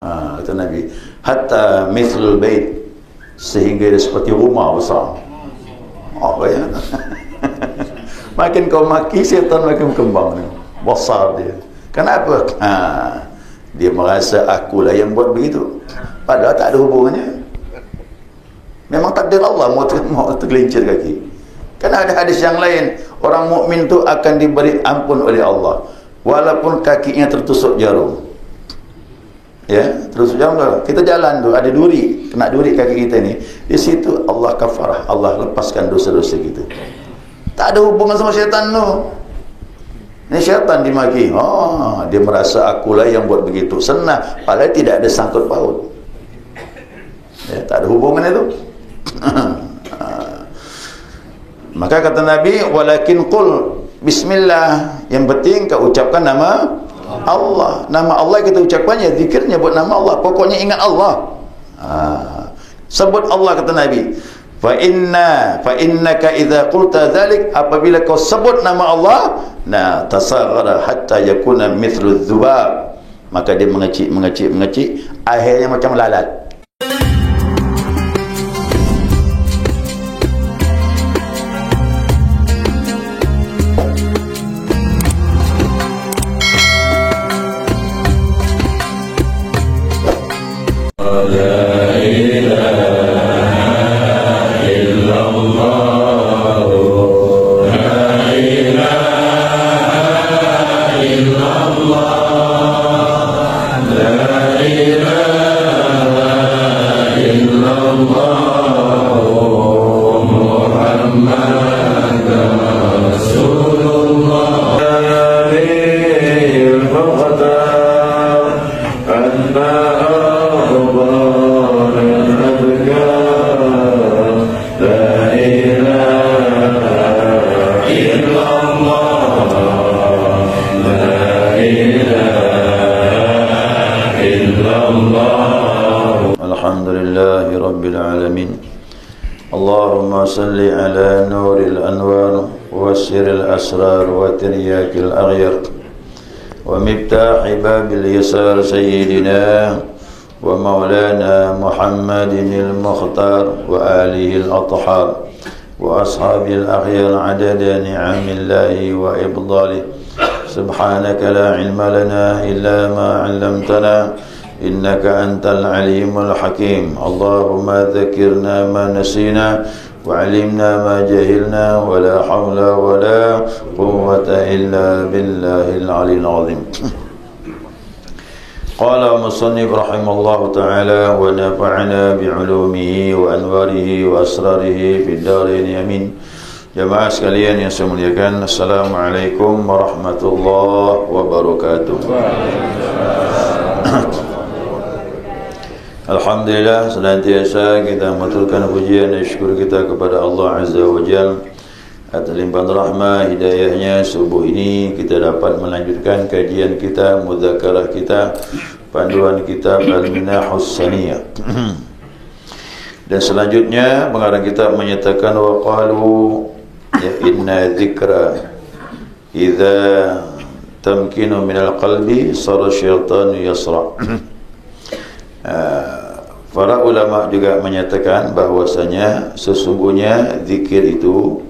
Kata Nabi, hatta mithlul bait, sehingga dia seperti rumah besar. Apa ya? Makin kau maki, syaitan makin berkembang, besar dia. Kenapa? Dia merasa akulah yang buat begitu, padahal tak ada hubungannya. Memang takdir Allah mau tergelincir kaki. Kan ada hadis yang lain, orang mukmin tu akan diberi ampun oleh Allah walaupun kakinya tertusuk jarum. Ya, terus jarum, kita jalan tu ada duri, kena duri kaki kita ni, di situ Allah kafarah, Allah lepaskan dosa-dosa kita. Tak ada hubungan sama syaitan tu. Ini syaitan dimaki. Dia merasa akulah yang buat begitu. Senang, padahal tidak ada sangkut paut. Ya, tak ada hubungan itu. Maka kata Nabi, walakin qul bismillah, yang penting kau ucapkan nama Allah. Nama Allah kita ucapkannya, zikirnya buat nama Allah, pokoknya ingat Allah. Sebut Allah, kata Nabi, fa innaka idza qulta dzalik, apabila kau sebut nama Allah, tasaghara hatta yakuna mithlu dzubab, maka dia mengecil, akhirnya macam lalat. Alhamdulillahi Rabbil Alamin. Allahumma salli ala nuril anwar wa siril asrar wa tiryakil aghyar wa miftahi babil yasar sayyidina wa maulana Muhammadinil Mukhtar wa alihi al-athhar wa ashabil akhyar adada ni'amillahi wa ibdalih. Subhanaka la ilma lana illa ma 'allamtana innaka antal alimul hakim. Allahumma dzakirna ma nasina wa 'allimna ma jahilna wa la hawla wa la quwwata illa billahil aliyyil azim. Qala musannif rahimallahu ta'ala wa nafa'ana bi'ulumihi wa anwarihi wa asrarihi fid dharain amin. Jamaah sekalian yang saya muliakan, assalamualaikum warahmatullahi wabarakatuh. Alhamdulillah, senantiasa kita mengaturkan pujian dan syukur kita kepada Allah Azza wa Jalla atas limpahan rahmah hidayahnya. Subuh ini kita dapat melanjutkan kajian kita, mudzakarah kita, panduan kita Al-Minahus Saniyah. Dan selanjutnya pengarang kita menyatakan wa qalu ya inna dzikra idza tamkinu minal qalbi sara syaitanu yasra. Para ulama juga menyatakan bahwasanya sesungguhnya zikir itu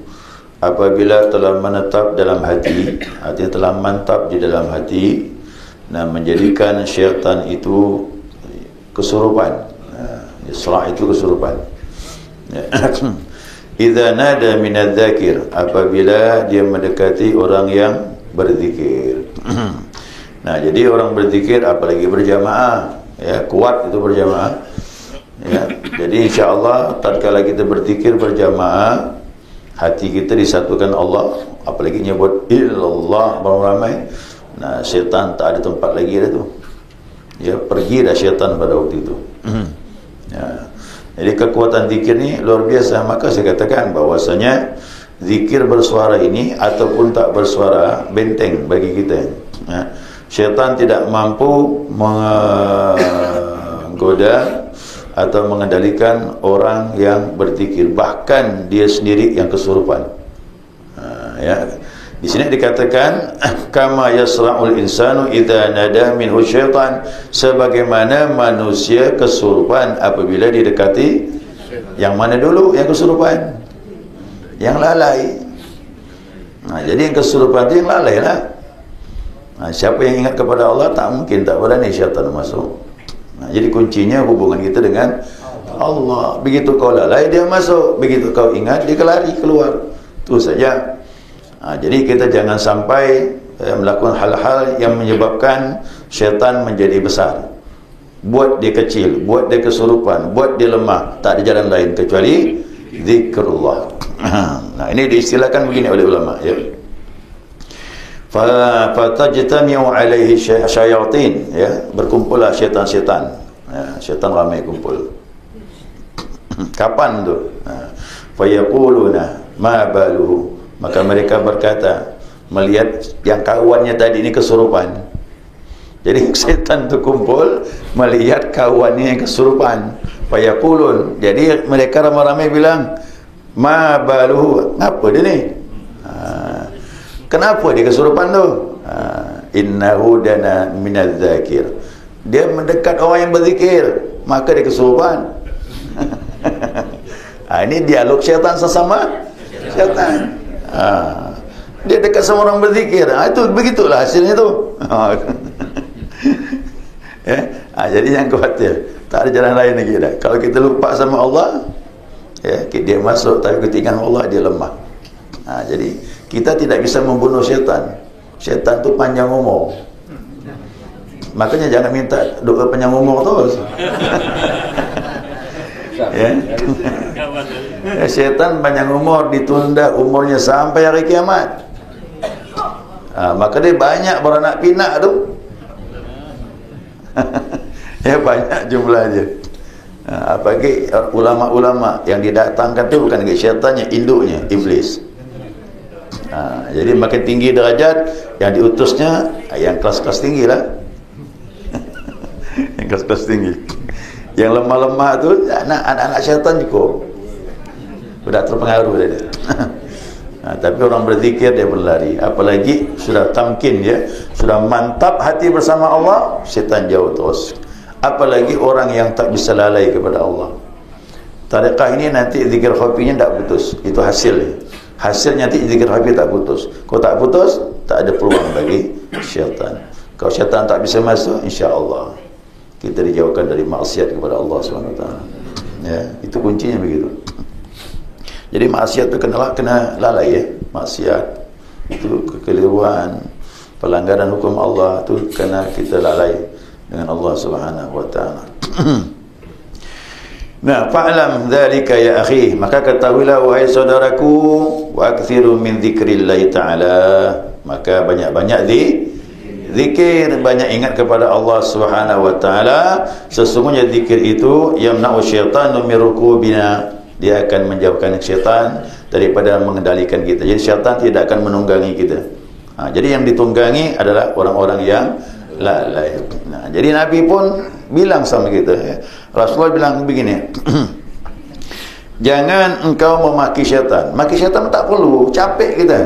apabila telah menetap dalam hati, artinya telah mantap di dalam hati, menjadikan syaitan itu kesurupan. Isra' itu kesurupan. Idza nada minadz-dzakir, apabila dia mendekati orang yang berzikir. Jadi orang berzikir apalagi berjamaah, ya, kuat itu berjamaah, ya. Jadi insyaAllah tatkala kita berzikir berjamaah, hati kita disatukan Allah, apalagi nyebut illallah ramai-ramai, syaitan tak ada tempat lagi dah tu, ya, pergi dah syaitan pada waktu itu. Ya. Jadi kekuatan zikir ni luar biasa. Maka saya katakan bahwasanya zikir bersuara ini ataupun tak bersuara benteng bagi kita, ya. Syaitan tidak mampu menggoda atau mengendalikan orang yang berzikir, bahkan dia sendiri yang kesurupan. Ya. Di sini dikatakan kama yasra'ul insanu idza nada minhu syaitan, sebagaimana manusia kesurupan apabila didekati yang mana dulu? Yang kesurupan, yang lalai. Jadi yang kesurupan itu yang lalai lah. Siapa yang ingat kepada Allah, tak mungkin tak berani syaitan masuk. Jadi kuncinya hubungan kita dengan Allah. Begitu kau lalai, dia masuk. Begitu kau ingat, dia lari keluar. Itu saja. Jadi kita jangan sampai melakukan hal-hal yang menyebabkan syaitan menjadi besar, buat dia kecil, buat dia kesurupan, buat dia lemah. Tak ada jalan lain kecuali zikrullah. Nah, ini diistilahkan begini oleh ulama, ya. Fatajtami'u alaihi syayatin, ya, berkumpullah syaitan-syaitan. Syaitan ramai kumpul. Kapan tu? Fayaquluna ma baluhu, maka mereka berkata, melihat yang kawannya tadi ini kesurupan. Jadi setan tu kumpul melihat kawannya yang kesurupan. Fayaqulun, jadi mereka ramai-ramai bilang, ma baluhu, apa dia ni? Kenapa dia kesurupan tu? Innahu dana minaz zakir, dia mendekat orang yang berzikir, maka dia kesurupan. Ini dialog syaitan sesama syaitan. Dia dekat sama orang berzikir. Itu begitulah hasilnya tu. Ya? Jadi jangan khawatir, tak ada jalan lain lagi dah. Kalau kita lupa sama Allah, ya, dia masuk, tapi ketika Allah dia lemah. Jadi kita tidak bisa membunuh syaitan. Syaitan tu panjang umur. Makanya jangan minta doa panjang umur terus. Ya. Syaitan panjang umur, ditunda umurnya sampai hari kiamat. Maka dia banyak beranak pinak tu. Ya, banyak jumlahnya. Apalagi ulama-ulama yang didatangkan tu bukan lagi syaitannya, induknya iblis. Jadi makin tinggi derajat yang diutusnya, yang kelas-kelas tinggi lah. Yang kelas-kelas tinggi. Yang lemah-lemah tu anak-anak syaitan cukup, sudah terpengaruh dia. Tapi orang berzikir dia berlari. Apalagi sudah tamkin, dia sudah mantap hati bersama Allah, syaitan jauh terus. Apalagi orang yang tak bisa lalai kepada Allah. Tariqah ini nanti zikir khafinya tak putus. Itu hasilnya. Hasilnya nanti zikir khafi tak putus. Kalau tak putus, tak ada peluang bagi syaitan. Kalau syaitan tak bisa masuk, insya-Allah kita dijauhkan dari maksiat kepada Allah SWT. Ya, itu kuncinya begitu. Jadi maksiat itu kena lalai, ya. Maksiat itu kekeliruan, pelanggaran hukum Allah itu kena kita lalai dengan Allah SWT. Nah, fa'lam dzalika ya akhi, maka ketahuilah wahai saudaraku, wa akthiru min dzikrillahi ta'ala, maka banyak-banyak zikir, banyak ingat kepada Allah Subhanahu wa taala. Sesungguhnya zikir itu yamna'u syaitanu min rukubina, dia akan menjauhkan syaitan daripada mengendalikan kita. Jadi syaitan tidak akan menunggangi kita. Jadi yang ditunggangi adalah orang-orang yang lalai. Jadi Nabi pun bilang sama kita, ya. Rasulullah bilang begini, jangan engkau memaki syaitan. Maki syaitan tak perlu, capek kita.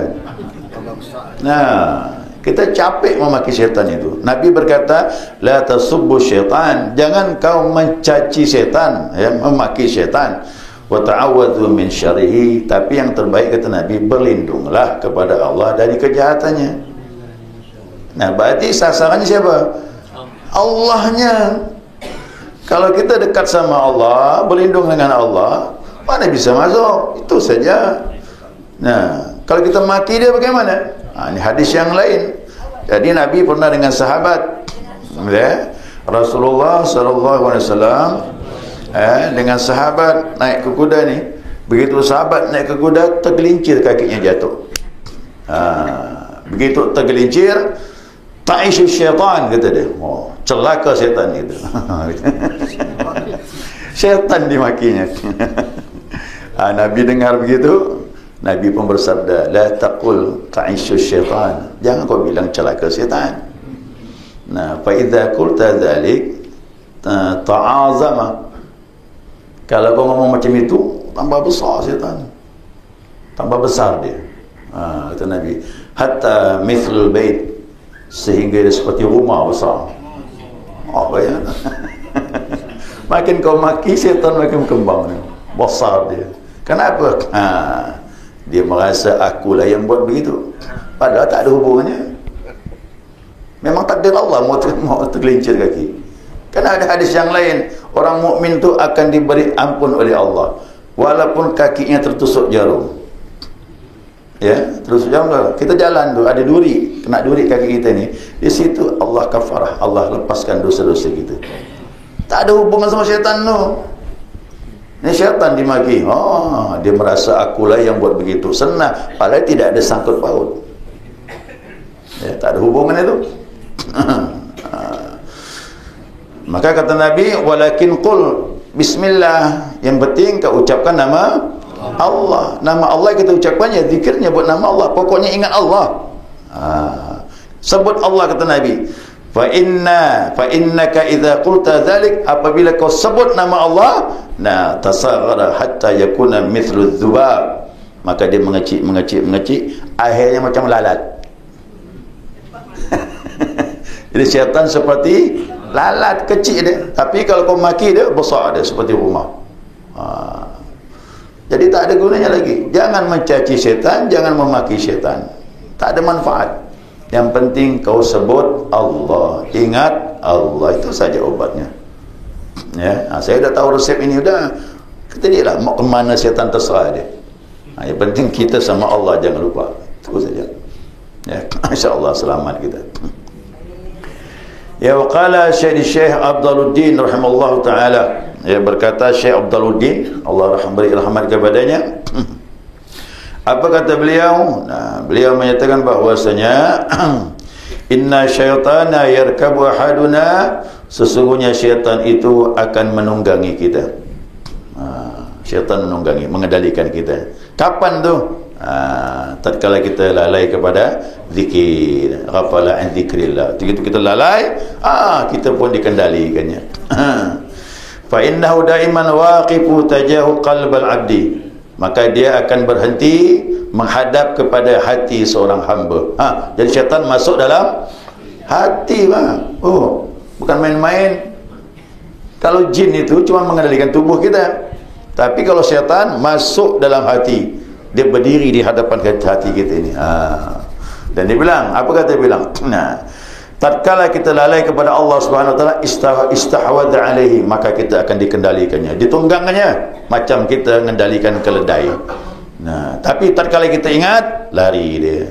Kita capek memaki syaitan itu. Nabi berkata, la tasubbu syaitan, jangan kau mencaci syaitan, ya, memaki syaitan. Wa ta'awwadhu min syarrihi, tapi yang terbaik kata Nabi, berlindunglah kepada Allah dari kejahatannya. Nah, berarti sasarannya siapa? Allahnya. Kalau kita dekat sama Allah, berlindung dengan Allah, mana bisa masuk? Itu saja. Nah, kalau kita maki dia bagaimana? Ini hadis yang lain. Jadi Nabi pernah dengan sahabat, ya, Rasulullah SAW, dengan sahabat naik ke kuda ni. Begitu sahabat naik ke kuda, tergelincir kakinya jatuh. Begitu tergelincir, ta'ishu syaitan, kata dia. Celaka syaitan itu. Syaitan dimakinya. Nabi dengar begitu, Nabi pun bersabda, la taqul ta'ishu syaitan, jangan kau bilang celaka syaitan. Nah, fa idza qulta dzalik ta'azama, kalau kau ngomong macam itu, tambah besar syaitan, tambah besar dia. Kata Nabi, hatta mithlul bait, sehingga dia seperti rumah besar. Apa ya? Makin kau maki, syaitan makin berkembang ni. Besar dia. Kenapa? Dia merasa akulah yang buat begitu. Padahal tak ada hubungannya. Memang takdir Allah mau tergelincir kaki. Kerana ada hadis yang lain, orang mukmin tu akan diberi ampun oleh Allah walaupun kakinya tertusuk jarum. Ya, terus jarum. Kita jalan tu ada duri, kena duri kaki kita ni. Di situ Allah kafarah, Allah lepaskan dosa-dosa kita. Tak ada hubungan sama syaitan tu. Ini syaitan dimaki. Dia merasa akulah yang buat begitu. Senang, padahal tidak ada sangkut paut. Ya, tak ada hubungan itu. Maka kata Nabi, walakin qul bismillah, yang penting kau ucapkan nama Allah. Nama Allah kita ucapkannya, zikirnya buat nama Allah, pokoknya ingat Allah. Sebut Allah, kata Nabi. Fa innaka idza qulta dzalik, apabila kau sebut nama Allah, tasaghara hatta yakuna mithlu dzubab, maka dia mengecil, akhirnya macam lalat. Jadi syaitan seperti lalat, kecil dia, tapi kalau kau maki dia, besar dia seperti rumah. Jadi tak ada gunanya lagi. Jangan mencaci syaitan, jangan memaki syaitan, tak ada manfaat. Yang penting kau sebut Allah, ingat Allah, itu saja obatnya. Ya, saya dah tahu resep ini, udah kita dia lah mau kemana syaitan terserah dia. Yang penting kita sama Allah, jangan lupa, itu saja. Ya, insya-Allah selamat kita. Ya, waqala Syekh Abdaluddin rahimallahu taala, ya, berkata Syekh Abdaluddin, Allah beri rahmat kepadanya. Apa kata beliau? Beliau menyatakan bahwasanya inna syaitana yarkabu ahaduna, sesungguhnya syaitan itu akan menunggangi kita. Syaitan menunggangi, mengendalikan kita. Kapan tu? Tatkala kita lalai kepada zikir, ghafala an zikrillah. Begitu kita lalai, kita pun dikendalikannya. Fa innahu daiman waqifu tajahu qalbal abdi, maka dia akan berhenti menghadap kepada hati seorang hamba. Jadi syaitan masuk dalam hati, bukan main-main. Kalau jin itu cuma mengendalikan tubuh kita, tapi kalau syaitan masuk dalam hati, dia berdiri di hadapan hati kita ini. Dan dia bilang, apa kata dia bilang? Tatkala kita lalai kepada Allah Subhanahu wa taala, istahwadha alaihi, maka kita akan dikendalikannya, ditunggangannya, macam kita mengendalikan keledai. Tapi tatkala kita ingat, lari dia.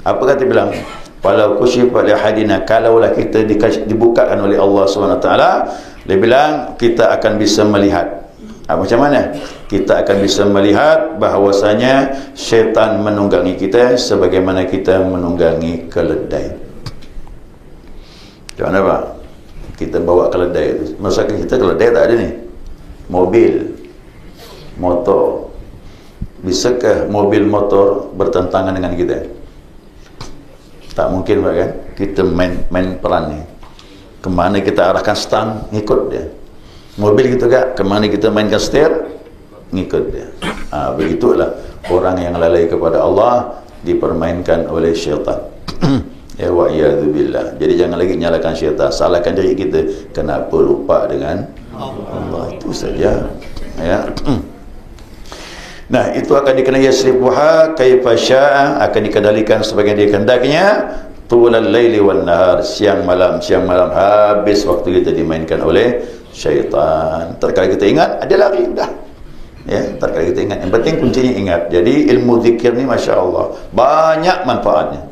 Apa kata dia bilang? Walau kusyifa li hadina, kalaulah kita dibukakan oleh Allah Subhanahu wa taala, dia bilang kita akan bisa melihat. Macam mana? Kita akan bisa melihat bahawasanya syaitan menunggangi kita sebagaimana kita menunggangi keledai. Macam mana Pak? Kita bawa keledai itu. Masa kita keledai tak ada ni. Mobil, motor. Bisakah mobil motor bertentangan dengan kita? Tak mungkin Pak kan? Kita main peran ni. Kemana kita arahkan stang, ngikut dia. Mobil gitu kan, kemana kita mainkan setir, ngikut dia. Begitulah orang yang lalai kepada Allah dipermainkan oleh syaitan. Ya wa'iyadzubillah. Jadi jangan lagi nyalakan syaitan, salahkan diri kita. Kenapa lupa dengan Allah? Itu saja. Ya. Nah, itu akan dikenai yasrifuha kaifa syaa, akan dikendalikan sebagai dia kehendaknya. Tulal laili wan nahar, siang malam habis waktu kita dimainkan oleh syaitan. Terkala kita ingat, ada lari dah. Ya, terkala kita ingat. Yang penting kuncinya ingat. Jadi ilmu zikir ni Masya Allah banyak manfaatnya.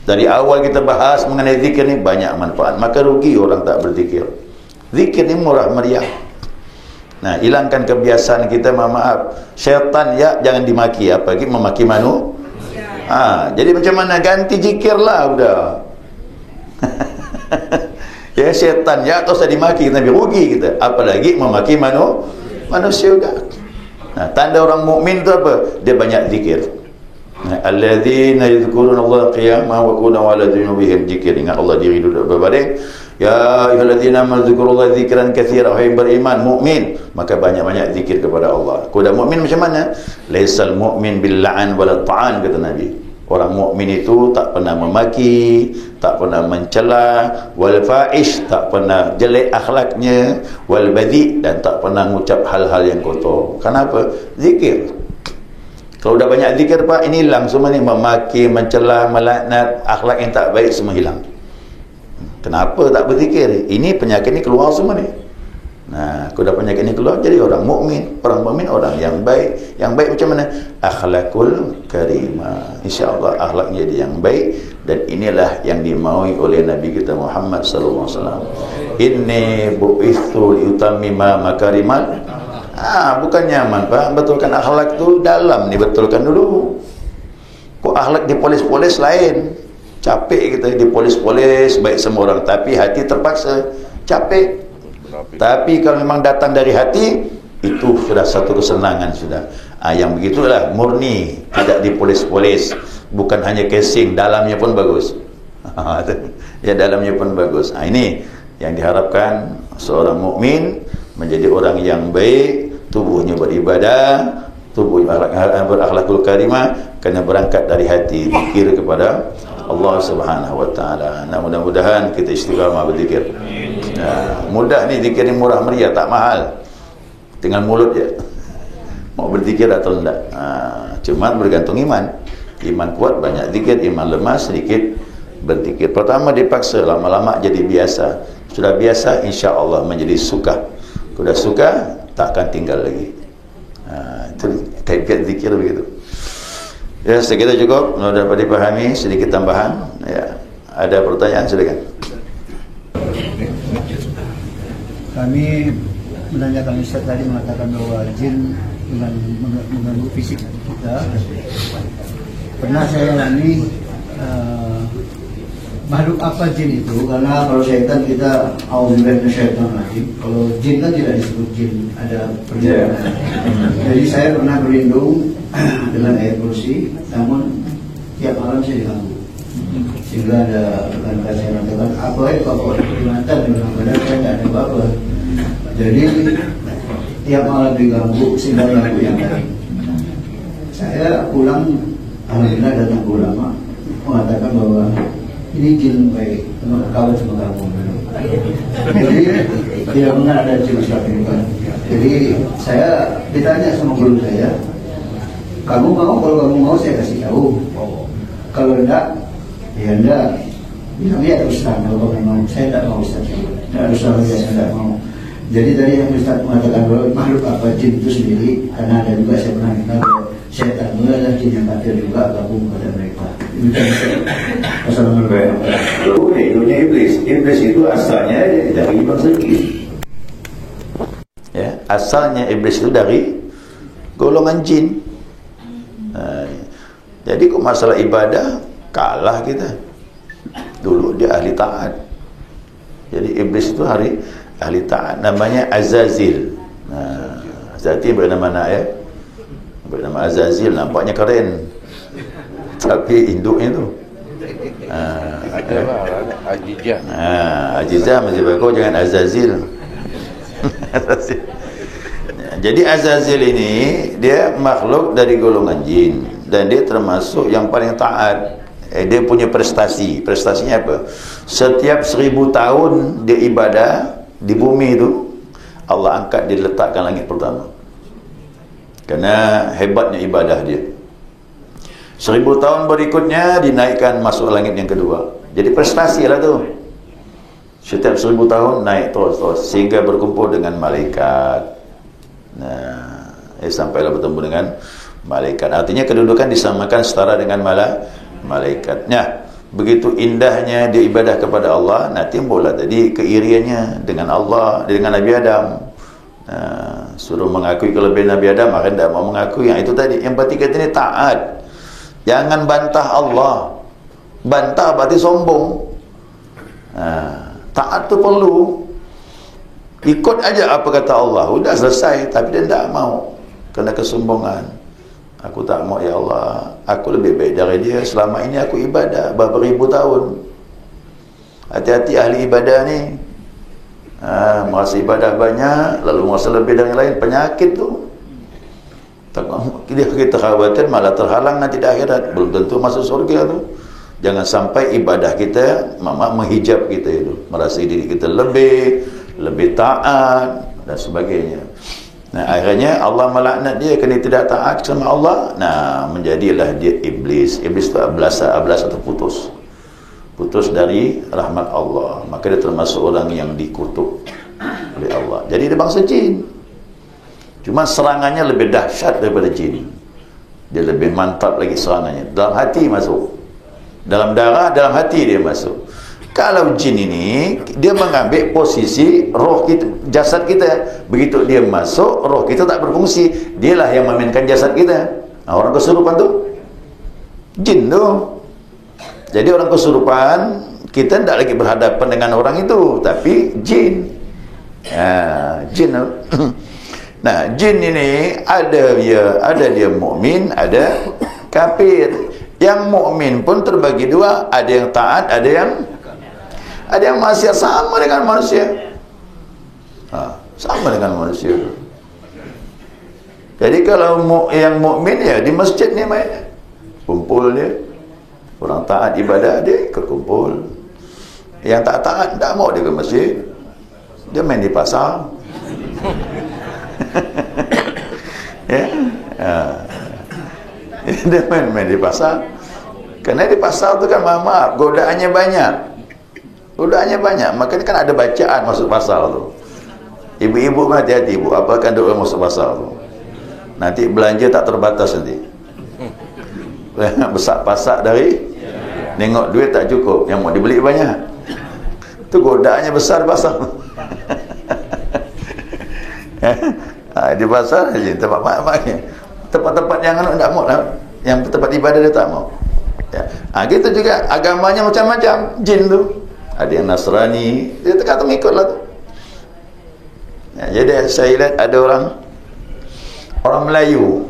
Dari awal kita bahas mengenai zikir ni banyak manfaat. Maka rugi orang tak berzikir. Zikir ni murah meriah. Nah, hilangkan kebiasaan kita, maaf. Syaitan ya jangan dimaki, apalagi memaki manusia. Jadi macam mana? Ganti zikir lah udah. Ya, syaitan ya atau saya dimaki, Nabi rugi kita, apalagi memaki manusia udah. Nah, tanda orang mukmin itu apa? Dia banyak zikir. Alladzina yadhkuruna Allah qiyaman wa qu'udan wa ala junubihim, zikir, ingat Allah diri duduk berbaring. Ya ayyuhalladzina amanu dzkurullaha dzikran katsiran, wahai beriman, mukmin, maka banyak-banyak zikir kepada Allah. Kau dah mukmin macam mana? Laisal mu'min bil la'an wal ta'an, kata Nabi. Orang mukmin itu tak pernah memaki, tak pernah mencela, wal fa'ish, tak pernah jelek akhlaknya, wal badhi, dan tak pernah mengucap hal-hal yang kotor. Kenapa? Zikir. Kalau dah banyak zikir Pak, ini hilang semua ni, memaki, mencela, melaknat, akhlak yang tak baik semua hilang. Kenapa tak berzikir? Ini penyakit ni keluar semua ni. Nah, kalau dah penyakit ni keluar, jadi orang mukmin. Orang mukmin orang yang baik. Yang baik macam mana? Akhlakul karimah. InsyaAllah akhlaknya dia yang baik, dan inilah yang dimaui oleh Nabi kita Muhammad sallallahu alaihi wasallam. Inni bu'ithu liutammima makarimal. Bukan nyaman Pak, betulkan akhlak tu dalam ni, betulkan dulu. Kok akhlak dipolis-polis lain. Capek kita dipolis-polis baik semua orang, tapi hati terpaksa capek. Tapi kalau memang datang dari hati, itu sudah satu kesenangan sudah. Yang begitulah murni, tidak dipolis-polis. Bukan hanya casing, dalamnya pun bagus. Ya, dalamnya pun bagus. Ini yang diharapkan seorang mukmin menjadi orang yang baik, tubuhnya beribadah, tubuhnya berakhlakul karimah, kena berangkat dari hati, zikir kepada Allah Subhanahu wa taala. Nah, mudah-mudahan kita istiqamah berzikir. Mudah ni, zikir ni murah meriah, tak mahal. Tinggal mulut je. Mau berzikir atau enggak. Cuma bergantung iman. Iman kuat banyak zikir, iman lemah sedikit berzikir. Pertama dipaksa, lama-lama jadi biasa. Sudah biasa, insya-Allah menjadi suka. Sudah suka, tak akan tinggal lagi. Itu tabiat zikir begitu. Ya, sekira cukup. Mudah dapat dipahami. Sedikit tambahan. Ya, ada pertanyaan, silakan. Kami menanyakan, Ustaz tadi mengatakan bahwa jin mengganggu fisik kita. Pernah saya alami makhluk apa jin itu? Karena kalau syaitan kita auzubillahi minasyaitonir rajim. Kalau jin kan tidak disebut jin, ada perlindungan. Jadi saya pernah berlindung dengan ayat kursi, namun tiap malam saya diganggu. Sehingga ada rekan-rekan saya mengatakan, apa itu apa perkhidmatan dengan badan saya tidak ada apa-apa. Jadi tiap malam diganggu sehingga ganggu yang lain. Saya pulang, alhamdulillah datang ke ulama mengatakan bahwa ini jin baik, kawan sama kamu. Jadi tidak pernah ada jin seperti itu. Jadi saya ditanya sama guru saya, kamu mau? Kalau kamu mau saya kasih tahu. Kalau enggak, ya enggak. Bilang ya Ustaz, kalau kamu mau. Saya tidak mau Ustaz. Tidak Ustaz, saya tidak mau. Jadi tadi yang Ustaz mengatakan bahwa makhluk apa jin itu sendiri, karena ada juga saya pernah dengar bahwa syaitan itu adalah jin yang kafir juga gabung pada mereka. Assalamualaikum. Dunia iblis. Iblis itu asalnya dari bangsa jin. Ya, asalnya iblis itu dari golongan jin. Jadi kok masalah ibadah kalah kita. Dulu dia ahli taat. Jadi iblis itu ahli taat. Namanya Azazil. Azazil bernama anak ya. Bernama Azazil, nampaknya keren. Tapi induknya tu Ajizah. Ajizah masih bagus, jangan Azazil. Azazil. Jadi Azazil ini dia makhluk dari golongan jin, dan dia termasuk yang paling taat. Dia punya prestasinya apa? Setiap 1000 tahun dia ibadah di bumi itu, Allah angkat, dia letakkan langit pertama. Kerana hebatnya ibadah dia. 1000 tahun berikutnya dinaikkan masuk langit yang kedua. Jadi prestasi lah tu. Setiap 1000 tahun naik terus sehingga berkumpul dengan malaikat. Sampailah bertemu dengan malaikat. Artinya kedudukan disamakan setara dengan malaikatnya. Begitu indahnya dia ibadah kepada Allah. Nah, timbullah tadi keiriannya dengan Allah, dengan Nabi Adam. Suruh mengakui kelebihan Nabi Adam, maka tidak mau mengakui. Yang itu tadi. Yang berarti kata ini taat. Jangan bantah Allah. Bantah berarti sombong. Taat tu perlu. Ikut aja apa kata Allah, sudah selesai. Tapi dia tidak mau, kerana kesombongan. Aku tak mau, ya Allah, aku lebih baik dari dia. Selama ini aku ibadah berapa ribu tahun. Hati-hati ahli ibadah ni. Merasa ibadah banyak, lalu merasa lebih dari yang lain, penyakit tu. Kita khawatir malah terhalang nanti di akhirat, belum tentu masuk surga tu. Jangan sampai ibadah kita menghijab kita itu, merasa diri kita lebih taat dan sebagainya. Nah, akhirnya Allah melaknat dia kerana tidak taat sama Allah. Nah, menjadilah dia iblis. Iblis itu ablas atau putus dari rahmat Allah. Maka dia termasuk orang yang dikutuk oleh Allah. Jadi dia bangsa jin. Cuma serangannya lebih dahsyat daripada jin. Dia lebih mantap lagi serangannya. Dalam hati masuk. Dalam darah, dalam hati dia masuk. Kalau jin ini, dia mengambil posisi roh kita, jasad kita. Begitu dia masuk, roh kita tak berfungsi. Dialah yang memainkan jasad kita. Nah, orang kesurupan tu jin tu. Jadi orang kesurupan, kita tidak lagi berhadapan dengan orang itu, tapi jin. Jin. Nah, jin ini ada dia mukmin, ada kafir. Yang mukmin pun terbagi dua, ada yang taat, ada yang maksiat, sama dengan manusia. Sama dengan manusia. Jadi kalau yang mukmin ya di masjid ni main, kumpul dia. Orang taat ibadah dia ikut kumpul. Yang tak taat tak mau dia ke masjid. Dia main di pasar. Ya. Dia main di pasar. Kerana di pasar tu kan maaf, godaannya banyak. Makanya kan ada bacaan masuk pasar tu. Ibu-ibu pun hati-hati, ibu. Apakan doa masuk pasar tu? Nanti belanja tak terbatas nanti. Besak-pasak dari nengok duit tak cukup, yang mau dibeli banyak. Tu godaannya besar di pasar. Di pasar aja tempat mak-maknya. Tempat-tempat yang tak mau lah. Yang tempat ibadah dia tak mau. Ya. Gitu juga agamanya macam-macam. Jin tu ada yang Nasrani, dia terkata mengikut lah tu. Ya, jadi saya lihat ada orang Melayu,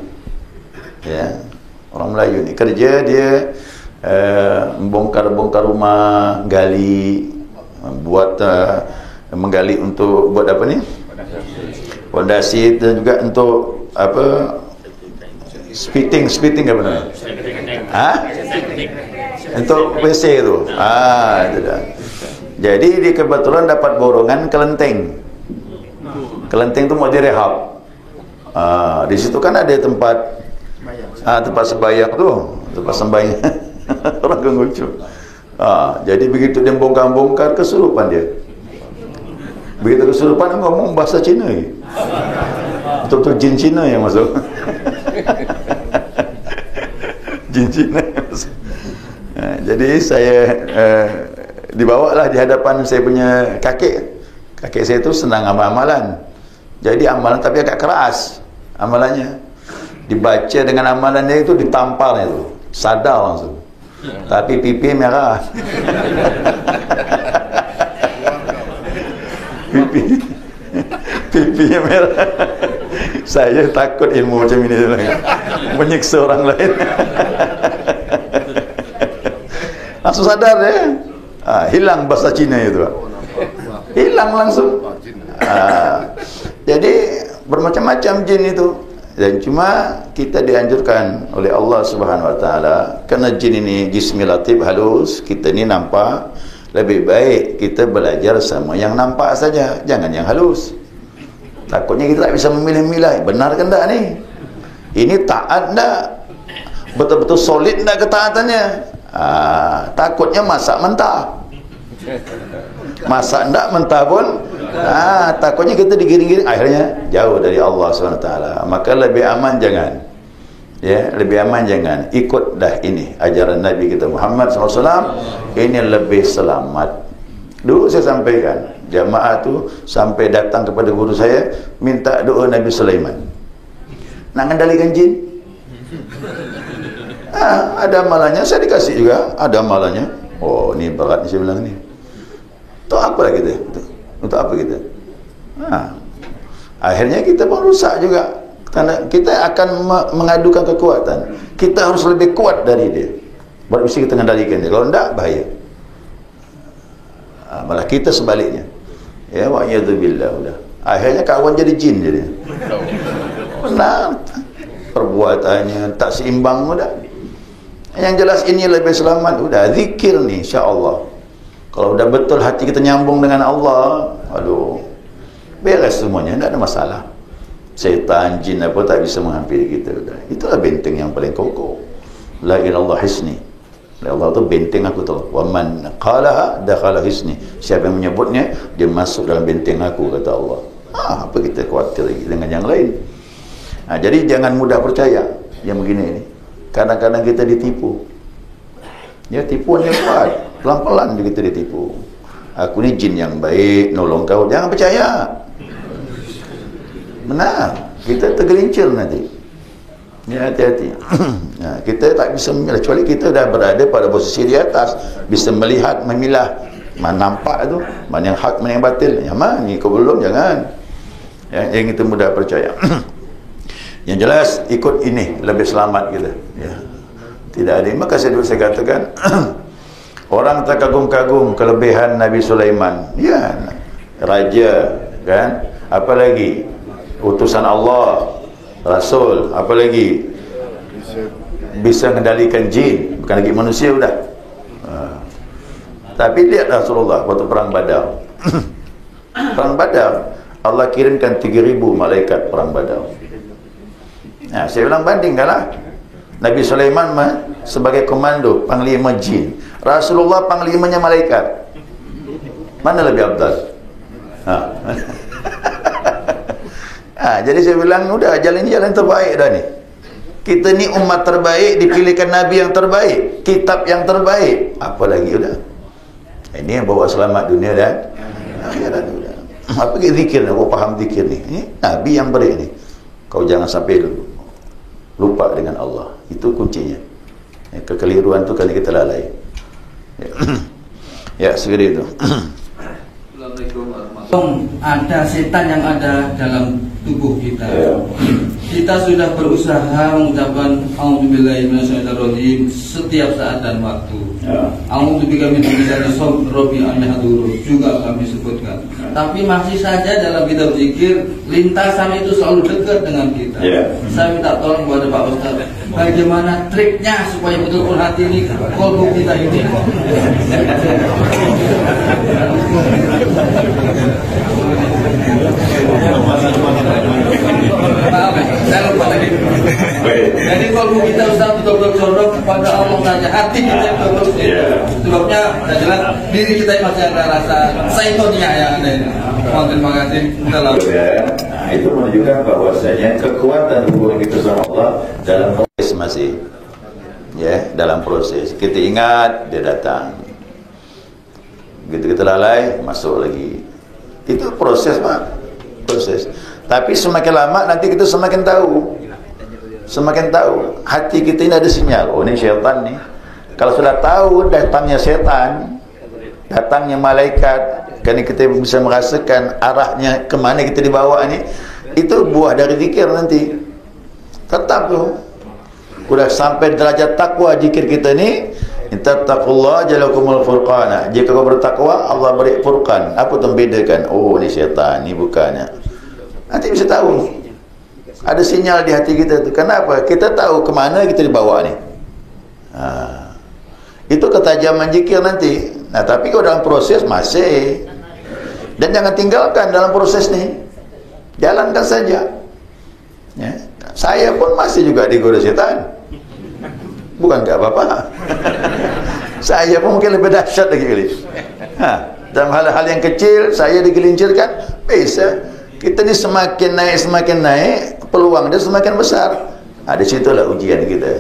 ya, orang Melayu ni kerja dia membongkar rumah, gali, menggali untuk buat apa ni? Fondasi, dan juga untuk apa? Spitting apa namanya? Untuk WC tu. Itu dah. Jadi dia kebetulan dapat borongan kelenteng. Kelenteng tu mau direhab. Di situ kan ada tempat sembahyang tu, tempat sembahyang. Orang Genggucu. Jadi begitu dia bongkar-bongkar, kesurupan dia. Begitu kesurupan, ngomong bahasa Cina. Betul-betul jin Cina yang masuk. Jin Cina yang masuk. Jadi saya dibawalah di hadapan saya punya kakek saya tu senang amal-amalan. Jadi amalan tapi agak keras amalannya. Dibaca dengan amalannya itu ditampar itu, sadar langsung. Tapi pipi merah. Pipinya merah. Saya takut ilmu macam ini menyiksa orang lain. Langsung sadar ya. Hilang bahasa Cina itu. Hilang langsung. Jadi bermacam-macam jin itu. Dan cuma kita dianjurkan oleh Allah Subhanahu Wa Taala, kerana jin ini jismi latif, halus, kita ni nampak, lebih baik kita belajar sama yang nampak saja, jangan yang halus. Takutnya kita tak bisa memilih-milih, benar ke tak ni? Ini taat tak? Betul-betul solid tak ketaatannya? Takutnya masak mentah. Masak tak mentah pun takutnya kita digiring-giring, akhirnya jauh dari Allah SWT. Maka lebih aman jangan, ya, lebih aman jangan ikut dah ini ajaran Nabi kita Muhammad SAW. Ini lebih selamat. Dulu saya sampaikan, jamaah tu sampai datang kepada guru saya minta doa Nabi Sulaiman nak kendalikan jin. Ada amalannya, saya dikasih juga ada amalannya. Oh, ni berat ni, saya bilang ni. Untuk apa kita? Untuk apa kita? Akhirnya kita pun rusak juga. Karena kita akan mengadukan kekuatan. Kita harus lebih kuat dari dia, baru bisa kita kendalikan dia. Kalau tidak, bahaya. Malah kita sebaliknya. Ya, wa'iyadzubillah udah. Akhirnya kawan jadi jin jadi. Benar. Perbuatannya tak seimbang udah. Yang jelas ini lebih selamat udah. Zikir nih insya-Allah. Kalau udah betul hati kita nyambung dengan Allah, aduh, beres semuanya, tidak ada masalah. Setan, jin apa tak bisa menghampiri kita udah. Itulah benteng yang paling kokoh. La ilallah hisni. Allah tu benteng aku tu. Wa man qalaha dakhala hisni. Siapa yang menyebutnya, dia masuk dalam benteng aku, kata Allah. Apa kita khawatir lagi dengan yang lain? Jadi jangan mudah percaya yang begini ini. Kadang-kadang kita ditipu. Ya, tipuan yang kuat. Pelan-pelan juga kita ditipu. Aku ni jin yang baik, nolong kau. Jangan percaya. Benar. Kita tergelincir nanti. Ya, hati-hati. Kita tak bisa memilah. Kecuali kita dah berada pada posisi di atas. Bisa melihat, memilah. Mana nampak tu. Mana yang hak, mana yang batil. Yang mana ni kau belum, jangan. Yang itu mudah percaya. Yang jelas, ikut ini. Lebih selamat kita. Ya. Tidak ada. Maka saya katakan, orang terkagum-kagum kelebihan Nabi Sulaiman. Ya, raja, kan? Apalagi utusan Allah, Rasul, apalagi bisa mengendalikan jin, bukan lagi manusia sudah. Tapi lihat Rasulullah waktu perang Badar. Perang Badar, Allah kirimkan 3.000 malaikat perang Badar. Nah, saya bilang bandingkanlah. Nabi Sulaiman sebagai komando, panglima jin. Rasulullah panglimanya malaikat. Mana lebih abdal? Jadi saya bilang, udah jalan ini jalan terbaik dah ni. Kita ni umat terbaik, dipilihkan Nabi yang terbaik, kitab yang terbaik. Apa lagi udah? Ini yang bawa selamat dunia dan akhirat udah. Apa ke zikir? Kau faham zikir ni? Ini Nabi yang baik ni. Kau jangan sampai lupa dengan Allah. Itu kuncinya. Kekeliruan tu kali kita lalai. Ya, segera itu. Ada setan yang ada dalam tubuh kita. Kita sudah berusaha mengucapkan A'udzubillahi minasyaitonirrajim setiap saat dan waktu. A'udzubika min syaitonir rajim juga kami sebutkan. Tapi masih saja dalam kitab zikir lintasan itu selalu dekat dengan kita. Saya minta tolong kepada Pak Ustaz, bagaimana triknya supaya betul-betul hati ini, kolbu kita ini maaf, saya lupa lagi. Jadi kalau kita Ustaz betul-betul condong kepada Allah saja, hati kita betul-betul sebabnya adalah diri kita masih ada rasa saitonia yang ada ini. Terima kasih. Itu menunjukkan bahwasanya kekuatan hubungan kita sama Allah dalam proses masih. Ya, dalam proses. Kita ingat dia datang. Begitu kita lalai, masuk lagi. Itu proses, Pak. Proses. Tapi semakin lama nanti kita semakin tahu. Semakin tahu. Hati kita ini ada sinyal. Oh, ini syaitan nih. Kalau sudah tahu datangnya setan, datangnya malaikat, kan kita bisa merasakan arahnya kemana kita dibawa ni. Itu buah dari zikir nanti. Tetap tu. Sudah sampai derajat takwa zikir kita ni. Intattaqullah jalakumul furqana. Jika kau bertakwa, Allah beri furqan. Apa tu membedakan? Oh, ni syaitan, ni bukannya. Nanti bisa tahu. Ada sinyal di hati kita tu. Kenapa? Kita tahu ke mana kita dibawa ni. Itu ketajaman zikir nanti. Nah, tapi kalau dalam proses masih. Dan jangan tinggalkan dalam proses ni. Jalankan saja. Ya. Saya pun masih juga digoda setan. Bukan tak apa-apa. Saya pun mungkin lebih dahsyat lagi kali. Dalam hal-hal yang kecil saya digelincirkan, bisa. Kita ni semakin naik, peluang dia semakin besar. Di situlah ujian kita.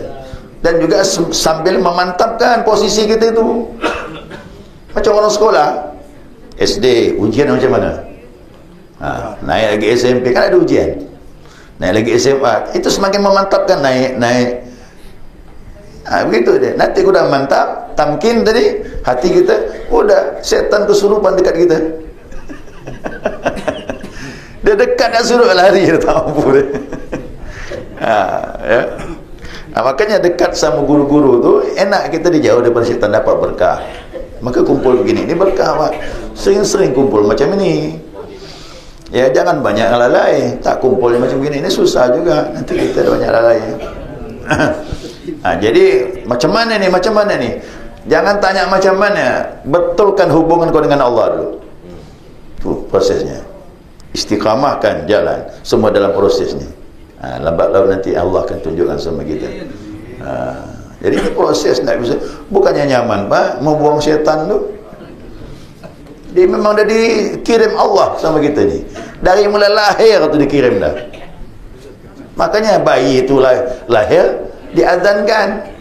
Dan juga sambil memantapkan posisi kita itu. Macam orang sekolah, SD, ujian macam mana? Naik lagi SMP, kan ada ujian. Naik lagi SMA, itu semakin memantapkan, naik. Begitu dia. Nanti udah mantap, tamkin tadi, hati kita, udah setan kesurupan dekat kita. Dia dekat nak suruh lari, dia tak mampu dia. Ya. Makanya dekat sama guru-guru tu enak, kita dijauh daripada syaitan, dapat berkah. Maka kumpul begini, ini berkah Pak. Sering-sering kumpul macam ini. Ya, jangan banyak lalai. Tak kumpul macam begini, ini susah juga. Nanti kita banyak lalai. Jadi macam mana ni? Jangan tanya macam mana. Betulkan hubungan kau dengan Allah dulu. Tu prosesnya. Istiqamahkan jalan. Semua dalam prosesnya. Lambat laun nanti Allah akan tunjukkan sama kita. Jadi ini proses, tak bisa. Bukannya nyaman Pak, mau buang syaitan tu. Dia memang dah dikirim Allah sama kita ni. Dari mula lahir tu dikirim dah. Makanya bayi itu lahir, diazankan.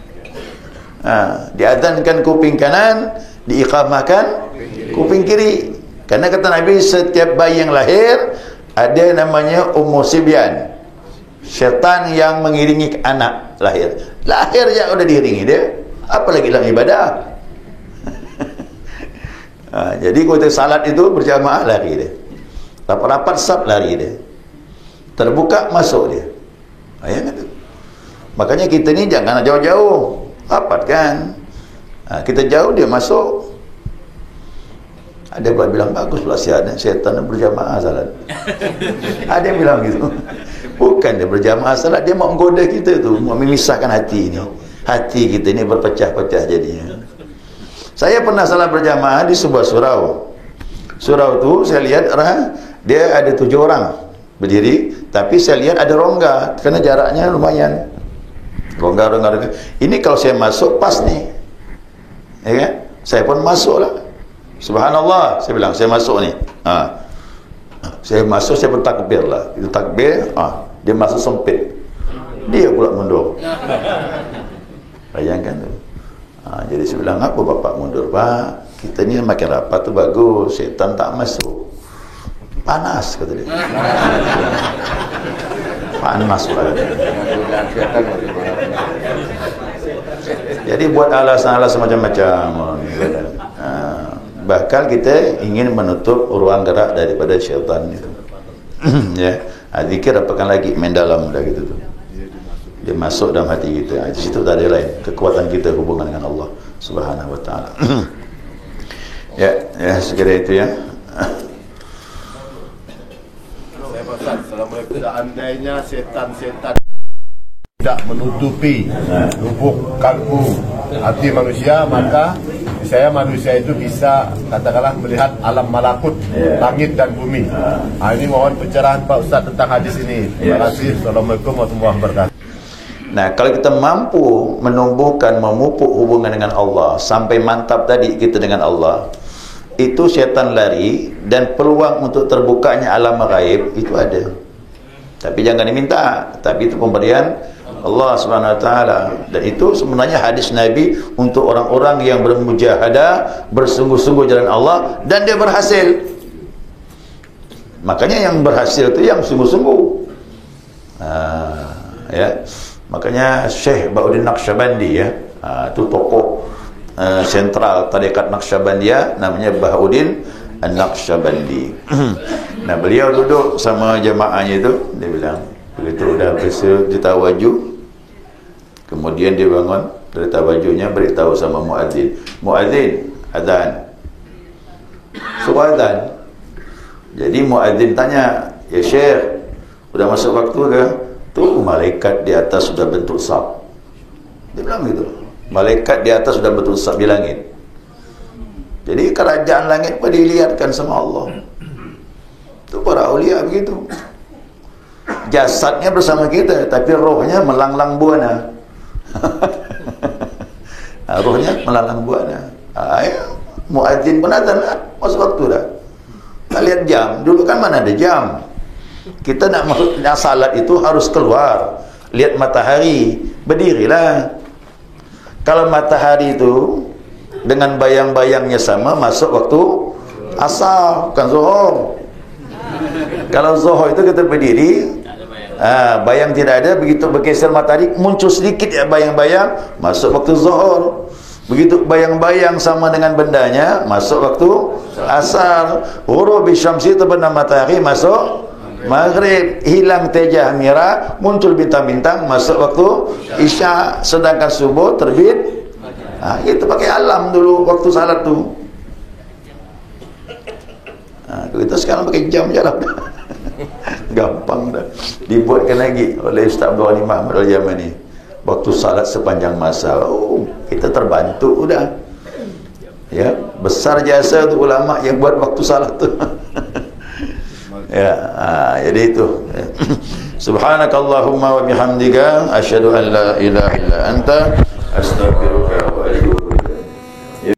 Diazankan kuping kanan, diiqamahkan kuping kiri. Karena kata Nabi, setiap bayi yang lahir ada namanya Ummu Sibyan, syaitan yang mengiringi anak lahir. Lahir je udah diiringi dia, apalagi dalam ibadah. Jadi kalau kita salat itu berjamaah, lari dia. Rapat-rapat sab, lari dia. Terbuka, masuk dia. Makanya kita ni jangan jauh-jauh. Rapat kan. Kita jauh, dia masuk. Ada pula bilang, bagus pula syaitan berjamaah salat. Ada yang bilang gitu. Bukan dia berjamaah salat, dia mau menggoda kita tu, mau memisahkan hati ni. Hati kita ni berpecah-pecah jadinya. Saya pernah salat berjamaah di sebuah surau. Surau tu saya lihat dia ada 7 orang berdiri, tapi saya lihat ada rongga kerana jaraknya lumayan. Rongga. Ini kalau saya masuk pas ni. Ya kan? Saya pun masuklah. Subhanallah, saya bilang saya masuk ni. Saya masuk, saya bertakbir lah. Itu takbir, dia masuk sempit. Dia pula mundur. Bayangkan tu. Jadi saya bilang, apa bapak mundur Pak? Kita ni makin rapat tu bagus, syaitan tak masuk. Panas kata dia. Panas pula. Jadi buat alasan-alasan macam-macam. Bahkan kita ingin menutup ruang gerak daripada syaitan itu. Ya, zikir apakan lagi main dalam dah gitu tu. Dia masuk dalam hati kita. Di situ tak ada lain. Kekuatan kita hubungan dengan Allah Subhanahu wa taala. Ya, sekira itu ya. Saya Ustaz, Assalamualaikum. Seandainya setan-setan tidak menutupi lubuk kalbu hati manusia, maka saya manusia itu bisa katakanlah melihat alam malakut, langit dan bumi. Ini mohon pencerahan Pak Ustaz tentang hadis ini. Terima kasih. Assalamualaikum warahmatullahi wabarakatuh. Nah, kalau kita mampu menumbuhkan, memupuk hubungan dengan Allah sampai mantap tadi kita dengan Allah, itu syaitan lari dan peluang untuk terbukanya alam ghaib itu ada. Tapi jangan diminta, tapi itu pemberian Allah Subhanahu wa taala. Dan itu sebenarnya hadis Nabi untuk orang-orang yang bermujahadah, bersungguh-sungguh jalan Allah dan dia berhasil. Makanya yang berhasil itu yang sungguh-sungguh. Ya. Makanya Syekh Bauddin Naqsyabandi ya, itu tokoh sentral tarekat Naqsyabandiyah, namanya Bahauddin An-Naqsyabandi. Nah, beliau duduk sama jemaahnya itu, dia bilang, begitu dah ditawaju, kemudian dia bangun dari tawajunya, beritahu sama muadzin, muadzin azan, suruh azan. Jadi muadzin tanya, ya Syekh, sudah masuk waktu ke? Tu malaikat di atas sudah bentuk saf. Dia bilang gitu. Malaikat di atas sudah bentuk saf di langit. Jadi kerajaan langit pun dilihatkan sama Allah. Itu para aulia begitu. Jasadnya bersama kita, tapi rohnya melanglang buana. Rohnya melanglang buana. Muadzin pun azan lah, masuk waktu dah. Kita lihat jam. Dulu kan mana ada jam. Kita nak masuknya salat itu harus keluar, lihat matahari, berdirilah. Kalau matahari itu dengan bayang-bayangnya sama, masuk waktu asar, bukan zuhur. Kalau zuhur itu kita berdiri, bayang tidak ada, begitu bergeser matahari, muncul sedikit ya bayang-bayang, masuk waktu zuhur. Begitu bayang-bayang sama dengan bendanya, masuk waktu asar. Ghurubi syamsi, terbenam matahari, masuk maghrib. Hilang tejah merah, muncul bintang-bintang, masuk waktu isya. Sedangkan subuh terbit Kita pakai alam dulu waktu salat tu. Kita sekarang pakai jam je lah. Gampang dah. Dibuatkan lagi oleh Ustaz Abdul Ghani Mahmud Al-Yamani. Waktu salat sepanjang masa. Kita terbantu dah. Ya, besar jasa tu ulama yang buat waktu salat tu. Ya, jadi itu. Subhanakallahumma wa bihamdika asyhadu an la ilaha illa anta astaghfiruka